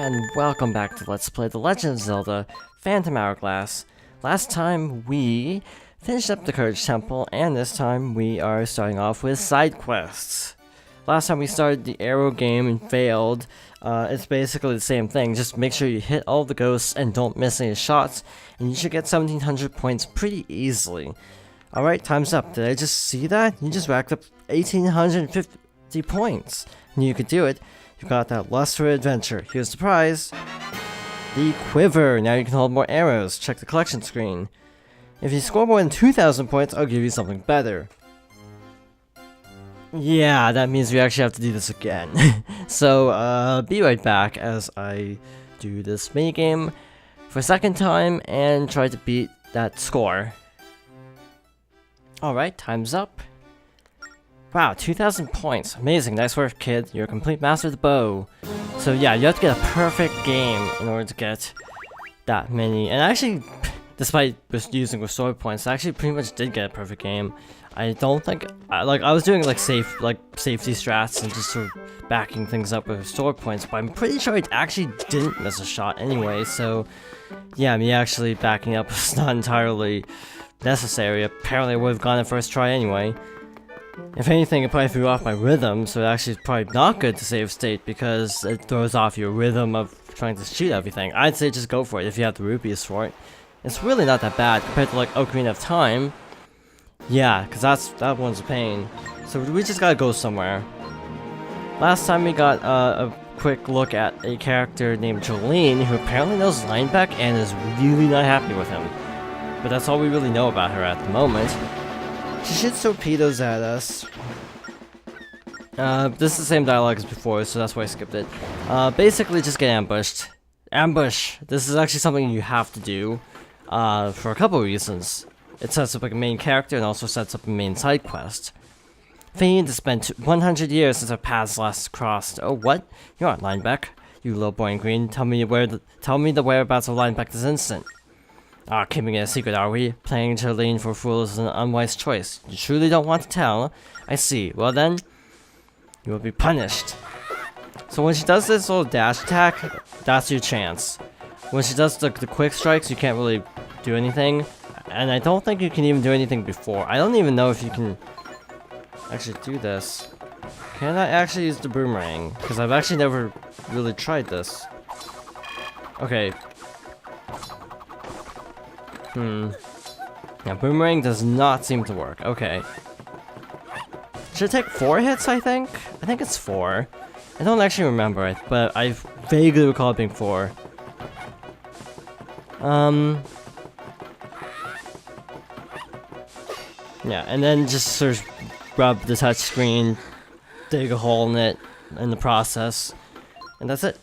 and welcome back to Let's Play The Legend of Zelda Phantom Hourglass. Last time we finished up the Courage Temple, and this time we are starting off with side quests. Last time we started the arrow game and failed. It's basically the same thing, just make sure you hit all the ghosts and don't miss any shots, and you should get 1700 points pretty easily. Alright, time's up. Did I just see that? You just racked up 1850 points. Knew you could do it. You got that lust for adventure. Here's the prize. The quiver. Now you can hold more arrows. Check the collection screen. If you score more than 2,000 points, I'll give you something better. Yeah, that means we actually have to do this again. So, be right back as I do this minigame for a second time and try to beat that score. Alright, time's up. Wow, 2,000 points. Amazing, nice work, kid. You're a complete master of the bow. So yeah, you have to get a perfect game in order to get that many. And actually, despite just using restore points, I actually pretty much did get a perfect game. I don't think, I was doing safety strats and just sort of backing things up with restore points, but I'm pretty sure I actually didn't miss a shot anyway. So yeah, me actually backing up is not entirely necessary. Apparently I would have gone at first try anyway. If anything, it probably threw off my rhythm, so it actually is probably not good to save state because it throws off your rhythm of trying to shoot everything. I'd say just go for it if you have the rupees for it. It's really not that bad compared to Ocarina of Time. Yeah, because that one's a pain. So we just gotta go somewhere. Last time we got a quick look at a character named Jolene, who apparently knows Linebeck and is really not happy with him. But that's all we really know about her at the moment. She shoots torpedoes at us. This is the same dialogue as before, so that's why I skipped it. Basically, just get ambushed. Ambush! This is actually something you have to do, for a couple of reasons. It sets up a main character and also sets up a main side quest. Fiend, it's been 100 years since our paths last crossed. Oh, what? You aren't Linebeck. You little boy in green. Tell me the whereabouts of Linebeck this instant. Ah, keeping it a secret, are we? Playing Jolene for a fool is an unwise choice. You truly don't want to tell? I see. Well then, you will be punished. So when she does this little dash attack, that's your chance. When she does the quick strikes, you can't really do anything. And I don't think you can even do anything before. I don't even know if you can actually do this. Can I actually use the boomerang? Because I've actually never really tried this. Okay. Yeah, boomerang does not seem to work. Okay. Should it take 4 hits, I think? I think it's 4. I don't actually remember it, but I vaguely recall it being 4. Yeah, and then just sort of rub the touch screen, dig a hole in it in the process, and that's it.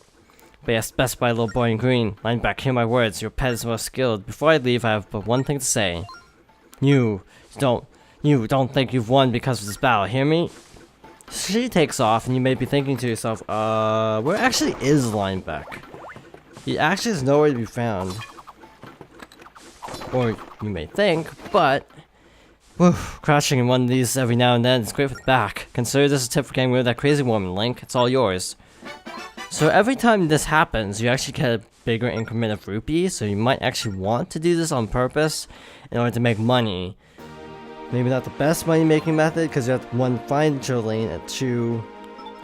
But yes, best by little boy in green. Linebeck, hear my words. Your pet is most skilled. Before I leave, I have but one thing to say. You don't think you've won because of this battle. Hear me? She takes off, and you may be thinking to yourself, where actually is Linebeck? He actually is nowhere to be found. Or you may think, but whew, crouching in one of these every now and then is great for the back. Consider this a tip for getting rid of that crazy woman, Link. It's all yours. So every time this happens, you actually get a bigger increment of rupees, so you might actually want to do this on purpose in order to make money. Maybe not the best money-making method, because you have to, 1, find Jolene, and 2,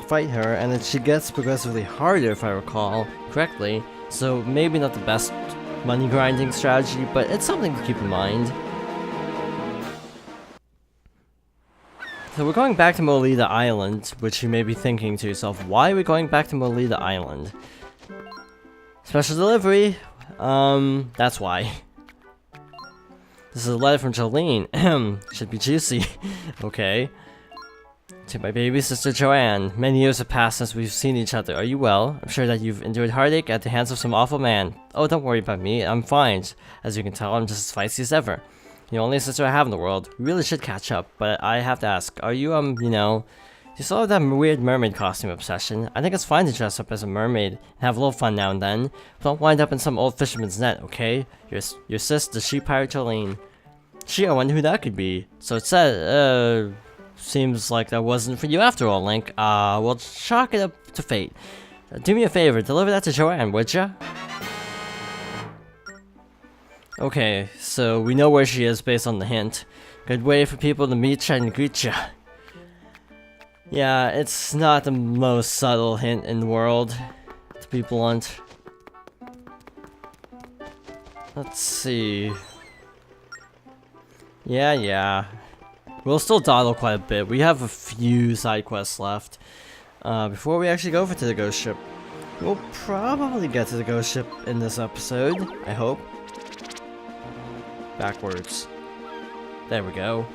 fight her, and then she gets progressively harder, if I recall correctly, so maybe not the best money-grinding strategy, but it's something to keep in mind. So we're going back to Molita Island, which you may be thinking to yourself, why are we going back to Molita Island? Special delivery! That's why. This is a letter from Jolene. Should be juicy. Okay. To my baby sister Joanne. Many years have passed since we've seen each other. Are you well? I'm sure that you've endured heartache at the hands of some awful man. Oh, don't worry about me. I'm fine. As you can tell, I'm just as feisty as ever. The only sister I have in the world. We really should catch up, but I have to ask, are you, you still have that weird mermaid costume obsession? I think it's fine to dress up as a mermaid and have a little fun now and then, but don't wind up in some old fisherman's net, okay? Your sis, the she pirate Jolene. Gee, I wonder who that could be. So it said, seems like that wasn't for you after all, Link. We'll chalk it up to fate. Do me a favor, deliver that to Joanne, would ya? Okay, so we know where she is based on the hint. Good way for people to meet ya and greet ya. Yeah, it's not the most subtle hint in the world, to be blunt. Let's see. Yeah. We'll still dawdle quite a bit. We have a few side quests left. Before we actually go over to the ghost ship. We'll probably get to the ghost ship in this episode, I hope. Backwards. There we go.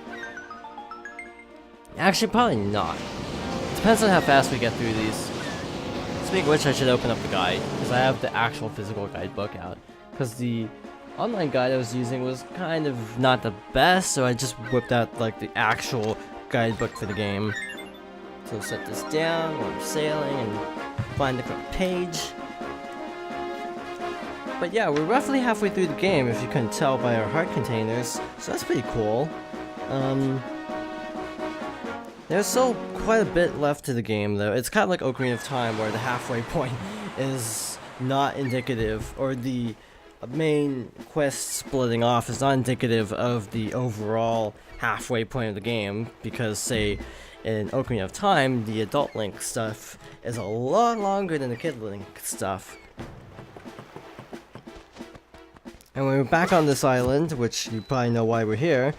Actually, probably not. Depends on how fast we get through these. Speaking of which, I should open up the guide, because I have the actual physical guidebook out. Because the online guide I was using was kind of not the best, so I just whipped out like the actual guidebook for the game. So set this down while I'm sailing and find the correct page. But yeah, we're roughly halfway through the game, if you couldn't tell by our heart containers, so that's pretty cool. There's still quite a bit left to the game, though. It's kind of like Ocarina of Time, where the halfway point is not indicative, or the main quest splitting off is not indicative of the overall halfway point of the game, because, say, in Ocarina of Time, the adult Link stuff is a lot longer than the kid Link stuff. And when we're back on this island, which you probably know why we're here,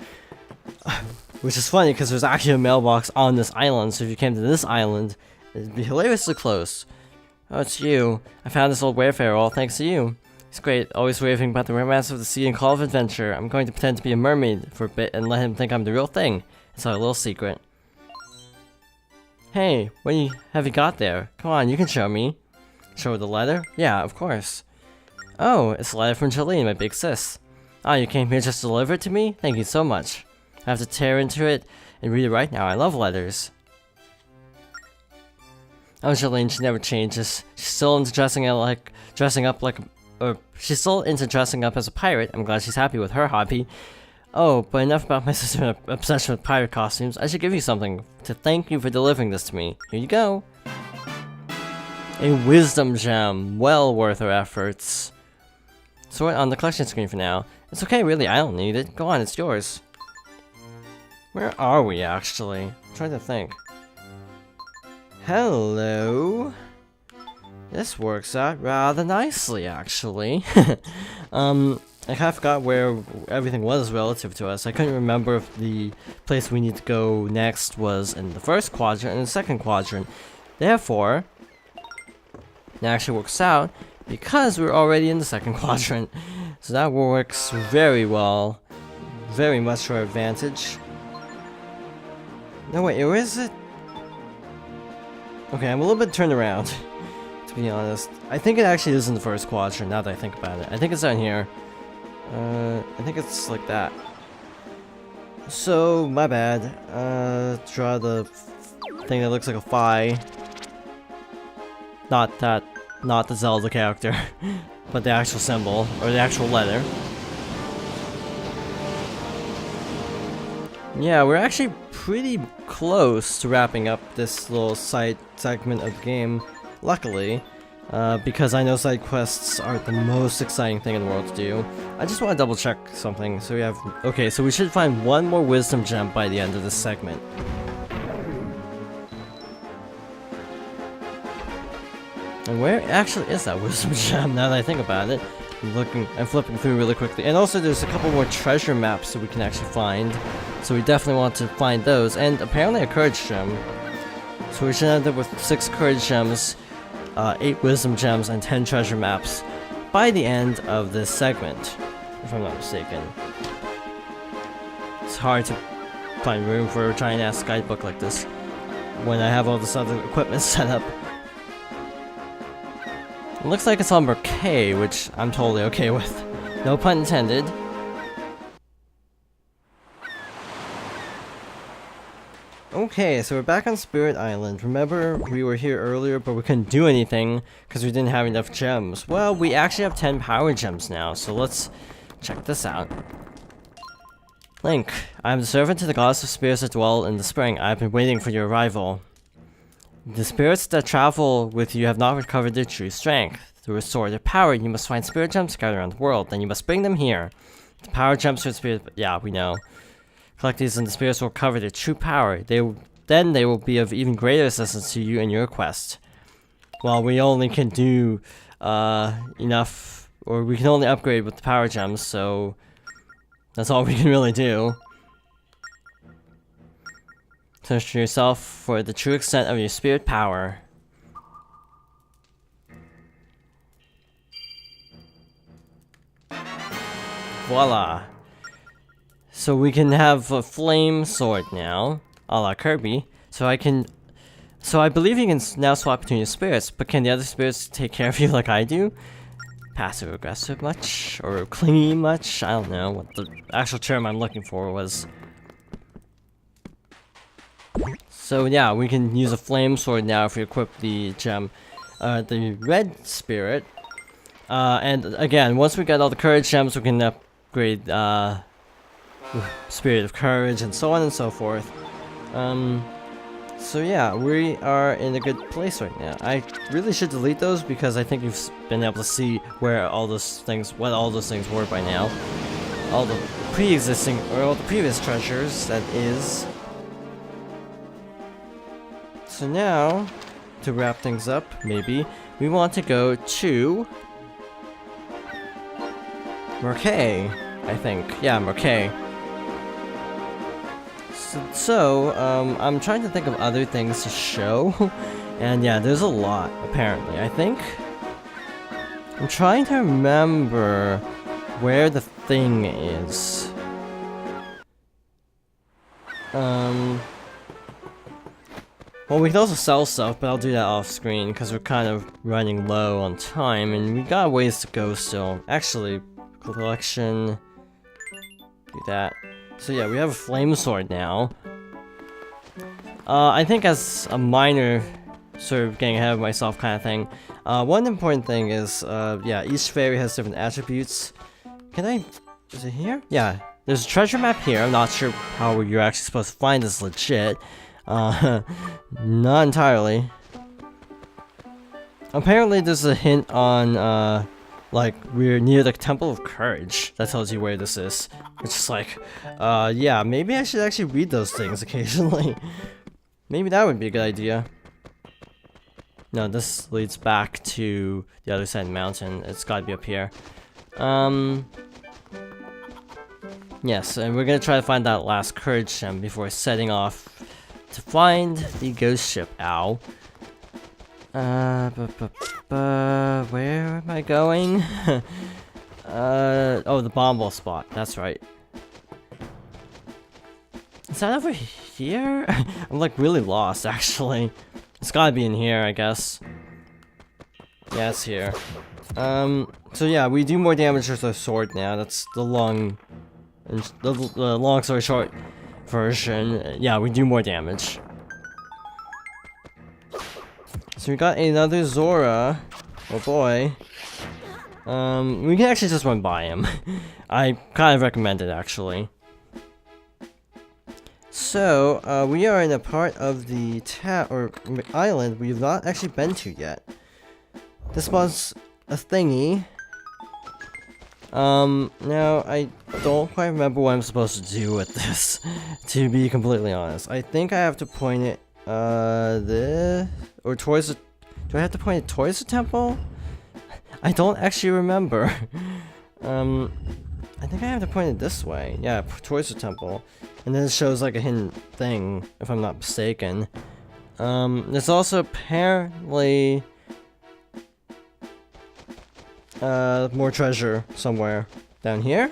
which is funny because there's actually a mailbox on this island, so if you came to this island, it'd be hilariously close. Oh, it's you. I found this old wayfarer all thanks to you. He's great, always raving about the romance of the sea and call of adventure. I'm going to pretend to be a mermaid for a bit and let him think I'm the real thing. It's our little secret. Hey, what have you got there? Come on, you can show me. Show her the letter? Yeah, of course. Oh, it's a letter from Jolene, my big sis. Ah, you came here just to deliver it to me? Thank you so much. I have to tear into it and read it right now. I love letters. Oh, Jolene, she never changes. She's still into dressing up as a pirate. I'm glad she's happy with her hobby. Oh, but enough about my sister's obsession with pirate costumes. I should give you something to thank you for delivering this to me. Here you go. A wisdom gem. Well worth our efforts. Sort on the collection screen for now. It's okay, really. I don't need it. Go on, it's yours. Where are we, actually? I'm trying to think. Hello? This works out rather nicely, actually. I kind of forgot where everything was relative to us. I couldn't remember if the place we need to go next was in the first quadrant and the second quadrant. Therefore, it actually works out because we're already in the second quadrant. So that works very well. Very much to our advantage. No, wait, where is it? Okay, I'm a little bit turned around, to be honest. I think it actually is in the first quadrant, now that I think about it. I think it's down here. I think it's like that. So, my bad. Draw the thing that looks like a phi. Not the Zelda character, but the actual symbol, or the actual letter. Yeah, we're actually pretty close to wrapping up this little side segment of the game, luckily, because I know side quests aren't the most exciting thing in the world to do. I just want to double check something, so we have... Okay, so we should find one more wisdom gem by the end of this segment. And where actually is that wisdom gem, now that I think about it? I'm flipping through really quickly. And also there's a couple more treasure maps that we can actually find. So we definitely want to find those. And apparently a courage gem. So we should end up with 6 courage gems, 8 wisdom gems, and 10 treasure maps by the end of this segment, if I'm not mistaken. It's hard to find room for a giant-ass guidebook like this when I have all this other equipment set up. It looks like it's on Bouquet, which I'm totally okay with. No pun intended. Okay, so we're back on Spirit Island. Remember, we were here earlier, but we couldn't do anything because we didn't have enough gems. Well, we actually have 10 power gems now, so let's check this out. Link, I am the servant to the goddess of spirits that dwell in the spring. I have been waiting for your arrival. The spirits that travel with you have not recovered their true strength. To restore their power, you must find spirit gems scattered around the world. Then you must bring them here. The power gems for spirit. Yeah, we know. Collect these, and the spirits will recover their true power. Then they will be of even greater assistance to you in your quest. Well, we only can do enough, or we can only upgrade with the power gems, so that's all we can really do. Search for yourself for the true extent of your spirit power. Voila! So we can have a flame sword now, a la Kirby. So I believe you can now swap between your spirits, but can the other spirits take care of you like I do? Passive aggressive much? Or clingy much? I don't know what the actual term I'm looking for was. So yeah, we can use a flame sword now if we equip the gem, the red spirit. And again, once we get all the courage gems, we can upgrade spirit of courage and so on and so forth. So yeah, we are in a good place right now. I really should delete those because I think you've been able to see where all those things, what all those things were by now. All the pre-existing, or all the previous treasures, that is. So now, to wrap things up, maybe, we want to go to Merkay, I think. Yeah, Merkay. So, I'm trying to think of other things to show, and yeah, there's a lot, apparently. I think I'm trying to remember where the thing is. Well, we can also sell stuff, but I'll do that off screen because we're kind of running low on time, and we got ways to go still. Actually, collection, do that. So yeah, we have a flame sword now. I think as a minor, sort of getting ahead of myself kind of thing, one important thing is, yeah, each fairy has different attributes. Is it here? Yeah, there's a treasure map here. I'm not sure how you're actually supposed to find this legit. Not entirely. Apparently there's a hint on, like, we're near the Temple of Courage. That tells you where this is. It's just like, yeah, maybe I should actually read those things occasionally. Maybe that would be a good idea. No, this leads back to the other side of the mountain. It's gotta be up here. Yes, and we're gonna try to find that last courage gem before setting off to find the ghost ship. Ow. Where am I going? Oh, the bomb spot. That's right. Is that over here? I'm like really lost, actually. It's gotta be in here, I guess. Yeah, it's here. So yeah, we do more damage with our sword now. That's the long story short version. Yeah, we do more damage. So we got another Zora. Oh boy. We can actually just run by him. I kind of recommend it, actually. So, we are in a part of the island we've not actually been to yet. This spawns a thingy. Now, I don't quite remember what I'm supposed to do with this, to be completely honest. I think I have to point it, or towards the... Do I have to point it towards the temple? I don't actually remember. I think I have to point it this way. Yeah, towards the temple. And then it shows like a hidden thing, if I'm not mistaken. There's also apparently... more treasure somewhere. Down here?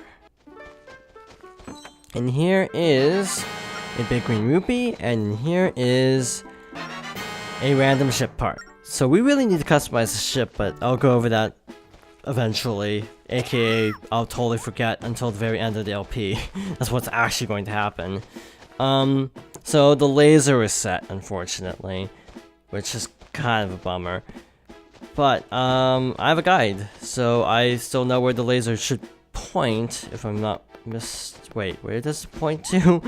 And here is a big green rupee, and here is a random ship part. So we really need to customize the ship, but I'll go over that eventually. AKA, I'll totally forget until the very end of the LP. That's what's actually going to happen. So the laser is set, unfortunately, which is kind of a bummer. But, I have a guide, so I still know where the laser should point, if I'm not wait, where does it point to?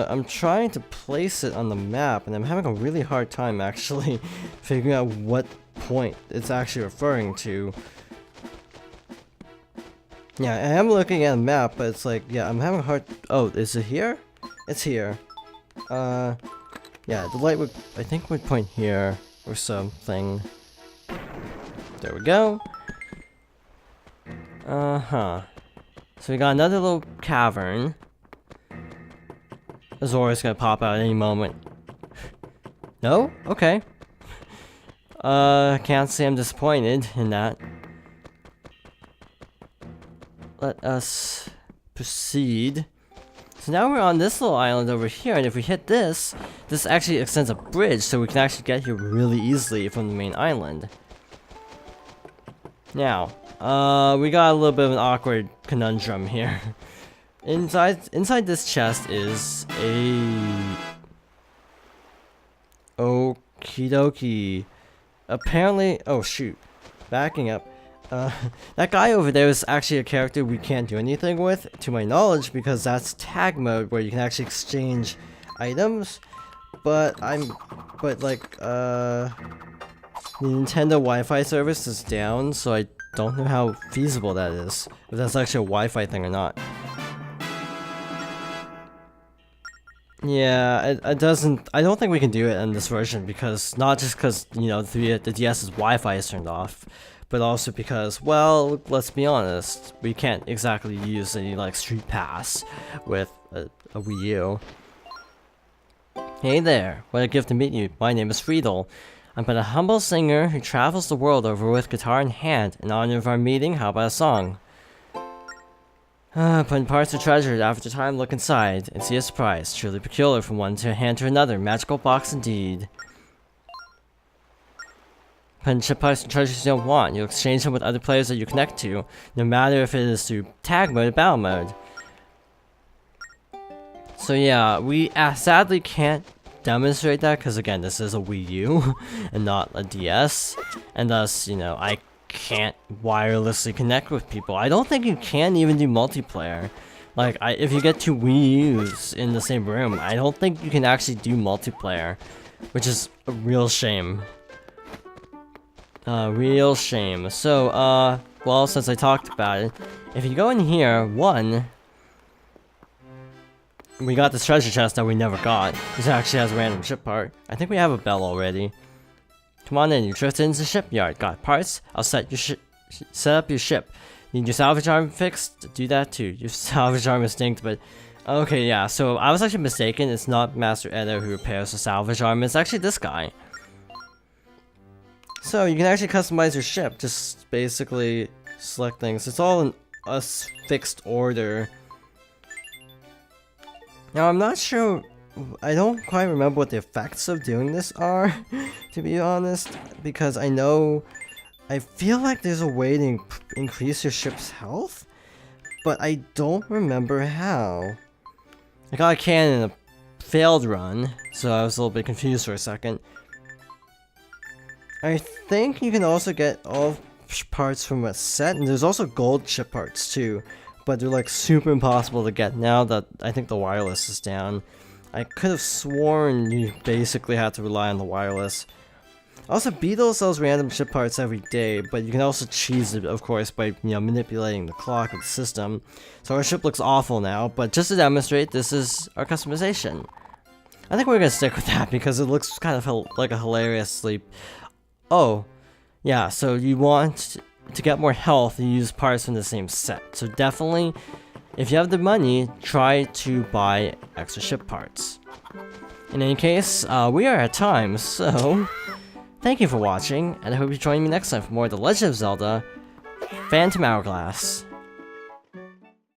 I'm trying to place it on the map, and I'm having a really hard time actually figuring out what point it's actually referring to. Yeah, I am looking at a map, but it's like, yeah, I'm having a hard... Oh, is it here? It's here. Yeah, the light would, I think, would point here or something. There we go. Uh-huh. So we got another little cavern. Zora's gonna pop out at any moment. No? Okay. Can't say I'm disappointed in that. Let us proceed. So now we're on this little island over here, and if we hit this, this actually extends a bridge, so we can actually get here really easily from the main island. Now, we got a little bit of an awkward conundrum here. Inside this chest is a... Okie dokie. Apparently... Oh, shoot. Backing up. That guy over there is actually a character we can't do anything with, to my knowledge, because that's tag mode where you can actually exchange items. But like, the Nintendo Wi-Fi service is down, so I don't know how feasible that is. If that's actually a Wi-Fi thing or not. Yeah, it doesn't... I don't think we can do it in this version, because... Not just because, you know, the DS's Wi-Fi is turned off, but also because, well, let's be honest, we can't exactly use any, like, Street Pass with a Wii U. Hey there, what a gift to meet you. My name is Friedel. I'm but a humble singer who travels the world over with guitar in hand. In honor of our meeting, how about a song? When parts are treasured, after time look inside and see a surprise, truly peculiar from one to hand to another, magical box indeed. When chip parts and treasures you don't want, you'll exchange them with other players that you connect to, no matter if it is through tag mode or battle mode. So yeah, we sadly can't demonstrate that because again, this is a Wii U and not a DS, and thus, you know, I can't wirelessly connect with people. I don't think you can even do multiplayer. Like, if you get two Wii U's in the same room, I don't think you can actually do multiplayer, which is a real shame. Real shame. So, well, since I talked about it, if you go in here, we got this treasure chest that we never got. This actually has a random ship part. I think we have a bell already. Come on in, you drifted into the shipyard. Got parts? I'll set up your ship. Need your salvage arm fixed? Do that too. Your salvage arm is stinked, but... Okay, yeah, so I was actually mistaken. It's not Master Edo who repairs the salvage arm. It's actually this guy. So, you can actually customize your ship. Just basically select things. It's all in a fixed order. Now, I'm not sure... I don't quite remember what the effects of doing this are, to be honest. Because I know... I feel like there's a way to increase your ship's health, but I don't remember how. I got a cannon in a failed run, so I was a little bit confused for a second. I think you can also get all parts from a set, and there's also gold chip parts too, but they're like super impossible to get now that I think the wireless is down. I could have sworn you basically had to rely on the wireless. Also, Beetle sells random chip parts every day, but you can also cheese it, of course, by, you know, manipulating the clock of the system. So our ship looks awful now, but just to demonstrate, this is our customization. I think we're gonna stick with that because it looks kind of like a hilariously... Oh, yeah, so you want to get more health, you use parts from the same set. So definitely, if you have the money, try to buy extra ship parts. In any case, we are at time, so... Thank you for watching, and I hope you join me next time for more of The Legend of Zelda Phantom Hourglass.